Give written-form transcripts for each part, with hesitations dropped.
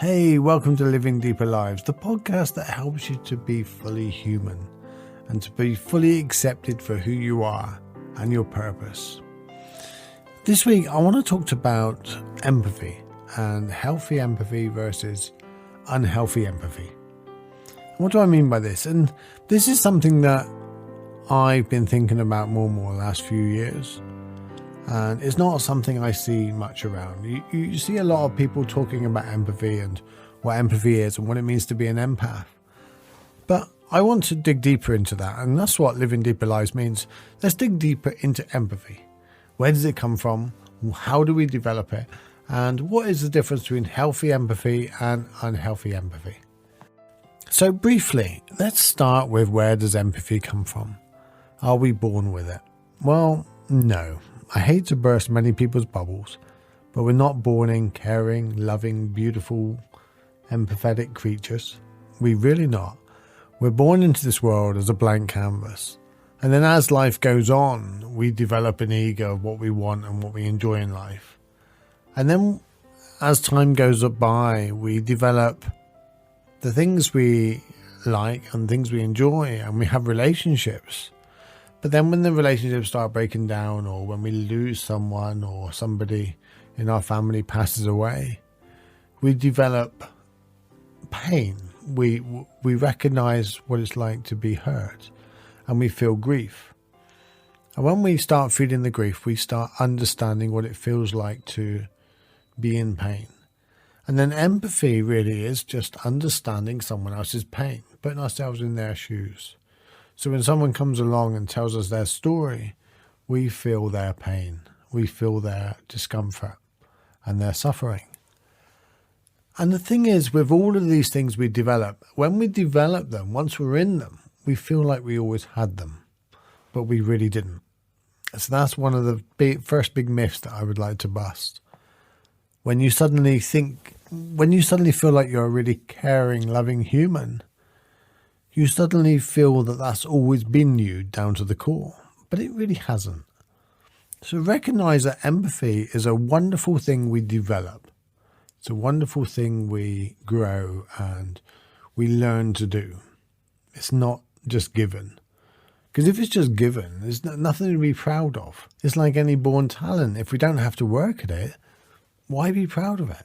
Hey, welcome to Living Deeper Lives, the podcast that helps you to be fully human and to be fully accepted for who you are and your purpose. This week, I want to talk about empathy and healthy empathy versus unhealthy empathy. What do I mean by this? And this is something that I've been thinking about more and more the last few years. And it's not something I see much around. You see a lot of people talking about empathy and what empathy is and what it means to be an empath. But I want to dig deeper into that. And that's what Living Deeper Lives means. Let's dig deeper into empathy. Where does it come from? How do we develop it? And what is the difference between healthy empathy and unhealthy empathy? So briefly, let's start with where does empathy come from? Are we born with it? Well, no. I hate to burst many people's bubbles, but we're not born in caring, loving, beautiful, empathetic creatures. We're really not. We're born into this world as a blank canvas. And then as life goes on, we develop an ego of what we want and what we enjoy in life. And then as time goes by, we develop the things we like and things we enjoy, and we have relationships. But then when the relationships start breaking down, or when we lose someone or somebody in our family passes away, we develop pain. We recognize what it's like to be hurt, and we feel grief. And when we start feeling the grief, we start understanding what it feels like to be in pain. And then empathy really is just understanding someone else's pain, putting ourselves in their shoes. So when someone comes along and tells us their story, we feel their pain, we feel their discomfort and their suffering. And the thing is, with all of these things we develop, when we develop them, once we're in them, we feel like we always had them, but we really didn't. So that's one of the first big myths that I would like to bust. When you suddenly feel like you're a really caring, loving human, you suddenly feel that that's always been you down to the core, but it really hasn't. So recognize that empathy is a wonderful thing we develop. It's a wonderful thing we grow and we learn to do. It's not just given. Because if it's just given, there's nothing to be proud of. It's like any born talent. If we don't have to work at it, why be proud of it?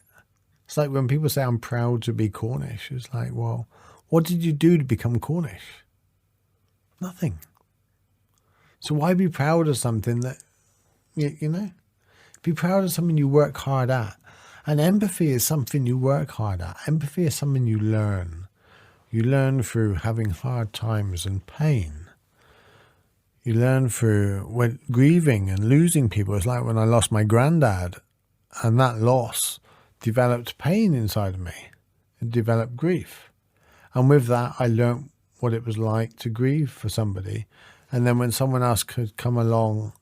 It's like when people say, I'm proud to be Cornish. It's like, well, what did you do to become Cornish? Nothing. So why be proud of something that, you know? Be proud of something you work hard at. And empathy is something you work hard at. Empathy is something you learn. You learn through having hard times and pain. You learn through grieving and losing people. It's like when I lost my granddad, and that loss developed pain inside of me. It developed grief. And with that, I learned what it was like to grieve for somebody. And then when someone else could come along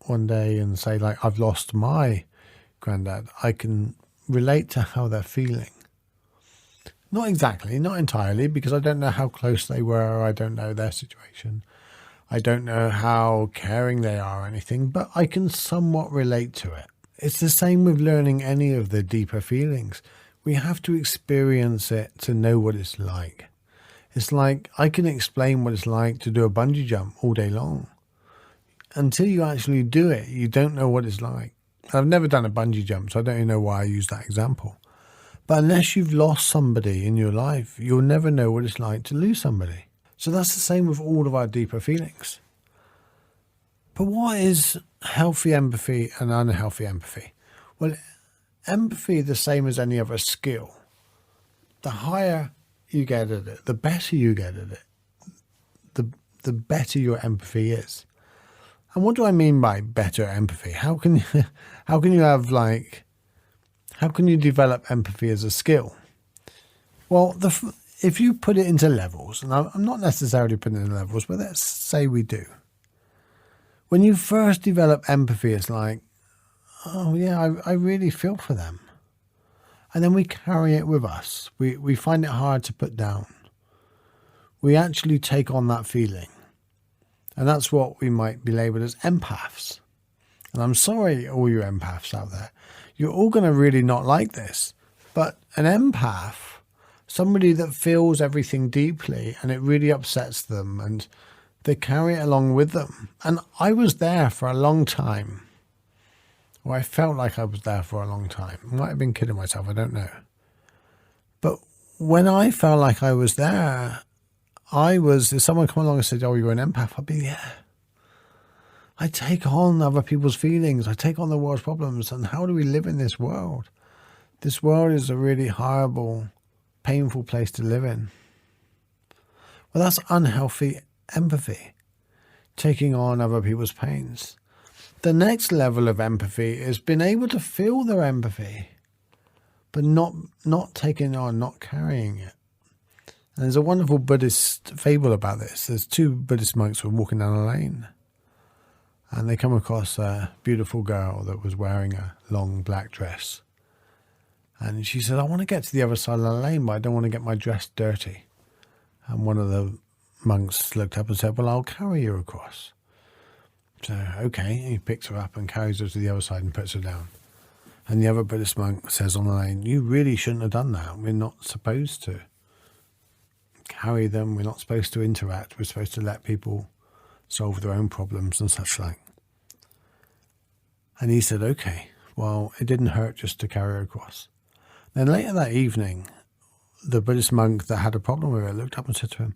one day and say, like, I've lost my granddad, I can relate to how they're feeling. Not exactly, not entirely, because I don't know how close they were. I don't know their situation. I don't know how caring they are or anything, but I can somewhat relate to it. It's the same with learning any of the deeper feelings. We have to experience it to know what it's like. It's like I can explain what it's like to do a bungee jump all day long. Until you actually do it, you don't know what it's like. I've never done a bungee jump, so I don't even know why I use that example. But unless you've lost somebody in your life, you'll never know what it's like to lose somebody. So that's the same with all of our deeper feelings. But what is healthy empathy and unhealthy empathy? Well, empathy, the same as any other skill. The higher you get at it, the better you get at it, the better your empathy is. And what do I mean by better empathy? How can you develop empathy as a skill? Well, if you put it into levels, and I'm not necessarily putting it in levels, but let's say we do. When you first develop empathy, it's like, oh yeah, I really feel for them. And then we carry it with us. We find it hard to put down. We actually take on that feeling. And that's what we might be labeled as empaths. And I'm sorry, all you empaths out there. You're all going to really not like this. But an empath, somebody that feels everything deeply and it really upsets them and they carry it along with them. And I was there for a long time. Or I felt like I was there for a long time. I might have been kidding myself, I don't know. But when I felt like I was there, if someone come along and said, oh, you're an empath, I'd be, yeah. I take on other people's feelings. I take on the world's problems. And how do we live in this world? This world is a really horrible, painful place to live in. Well, that's unhealthy empathy, taking on other people's pains. The next level of empathy is being able to feel their empathy, but not taking on, not carrying it. And there's a wonderful Buddhist fable about this. There's two Buddhist monks who were walking down a lane, and they come across a beautiful girl that was wearing a long black dress. And she said, I want to get to the other side of the lane, but I don't want to get my dress dirty. And one of the monks looked up and said, well, I'll carry you across. So, okay, he picks her up and carries her to the other side and puts her down. And the other Buddhist monk says on the lane, you really shouldn't have done that. We're not supposed to carry them. We're not supposed to interact. We're supposed to let people solve their own problems and such like. And he said, okay, well, it didn't hurt just to carry her across. Then later that evening, the Buddhist monk that had a problem with it looked up and said to him,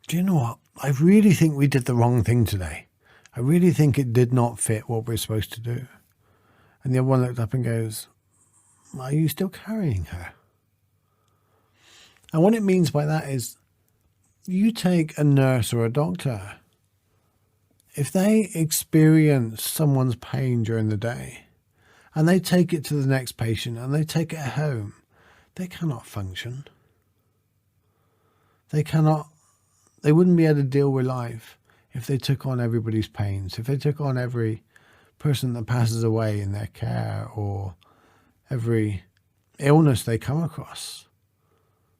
do you know what? I really think we did the wrong thing today. I really think it did not fit what we're supposed to do. And the other one looked up and goes, are you still carrying her? And what it means by that is, you take a nurse or a doctor. If they experience someone's pain during the day and they take it to the next patient and they take it home, they cannot function. They wouldn't be able to deal with life if they took on everybody's pains, if they took on every person that passes away in their care or every illness they come across.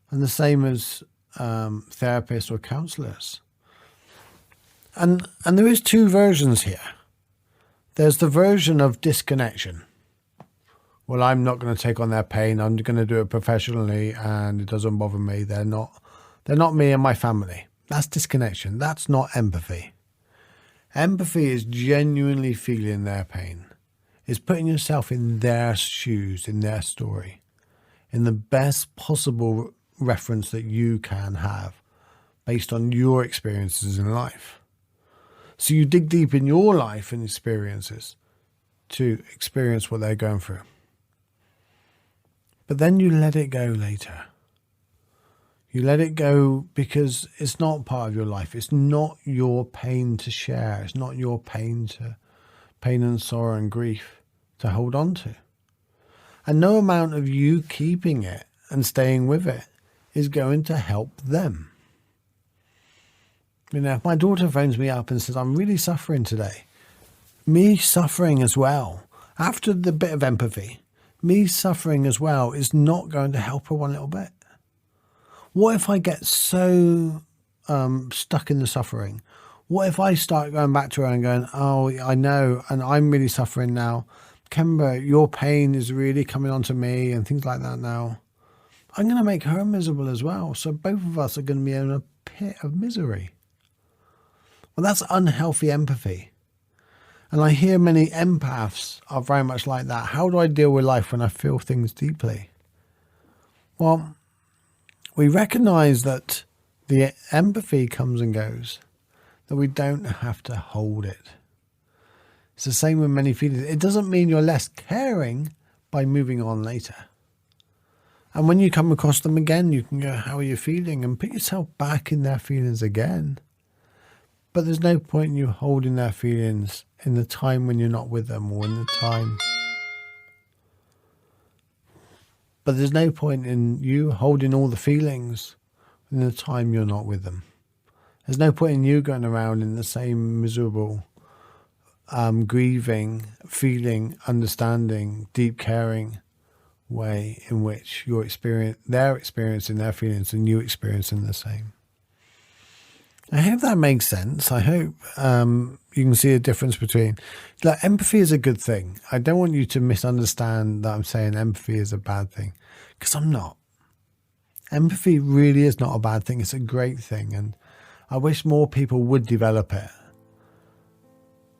And the same as therapists or counsellors. And there is two versions here. There's the version of disconnection. Well, I'm not going to take on their pain. I'm going to do it professionally and it doesn't bother me. They're not me and my family. That's disconnection. That's not empathy. Empathy is genuinely feeling their pain. It's putting yourself in their shoes, in their story, in the best possible reference that you can have based on your experiences in life. So you dig deep in your life and experiences to experience what they're going through. But then you let it go later. You let it go because it's not part of your life. It's not your pain to share. It's not your pain and sorrow and grief to hold on to. And no amount of you keeping it and staying with it is going to help them. You know, if my daughter phones me up and says, I'm really suffering today, me suffering as well, after the bit of empathy, me suffering as well is not going to help her one little bit. What if I get so stuck in the suffering? What if I start going back to her and going, oh, I know, and I'm really suffering now. Kemba, your pain is really coming onto me and things like that now. I'm going to make her miserable as well. So both of us are going to be in a pit of misery. Well, that's unhealthy empathy. And I hear many empaths are very much like that. How do I deal with life when I feel things deeply? Well, we recognize that the empathy comes and goes, that we don't have to hold it. It's the same with many feelings. It doesn't mean you're less caring by moving on later. And when you come across them again, you can go, how are you feeling? And put yourself back in their feelings again. But there's no point in you holding their feelings in the time when you're not with them or in the time. But there's no point in you holding all the feelings in the time you're not with them. There's no point in you going around in the same miserable, grieving, feeling, understanding, deep caring way in which they're experiencing their feelings and you experiencing the same. I hope that makes sense. I hope you can see a difference between, like, empathy is a good thing. I don't want you to misunderstand that I'm saying empathy is a bad thing, because I'm not. Empathy really is not a bad thing. It's a great thing. And I wish more people would develop it.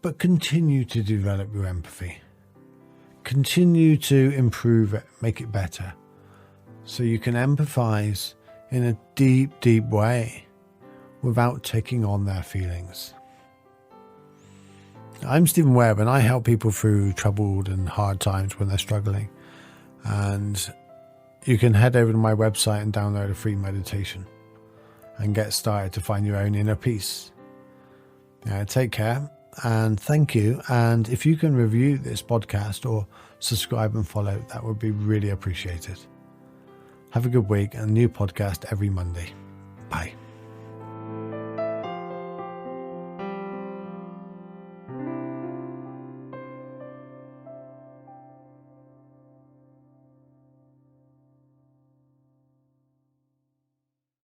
But continue to develop your empathy. Continue to improve it, make it better. So you can empathize in a deep, deep way without taking on their feelings. I'm Steven Webb, and I help people through troubled and hard times when they're struggling. And you can head over to my website and download a free meditation and get started to find your own inner peace. Take care and thank you. And if you can review this podcast or subscribe and follow, that would be really appreciated. Have a good week, and a new podcast every Monday. Bye.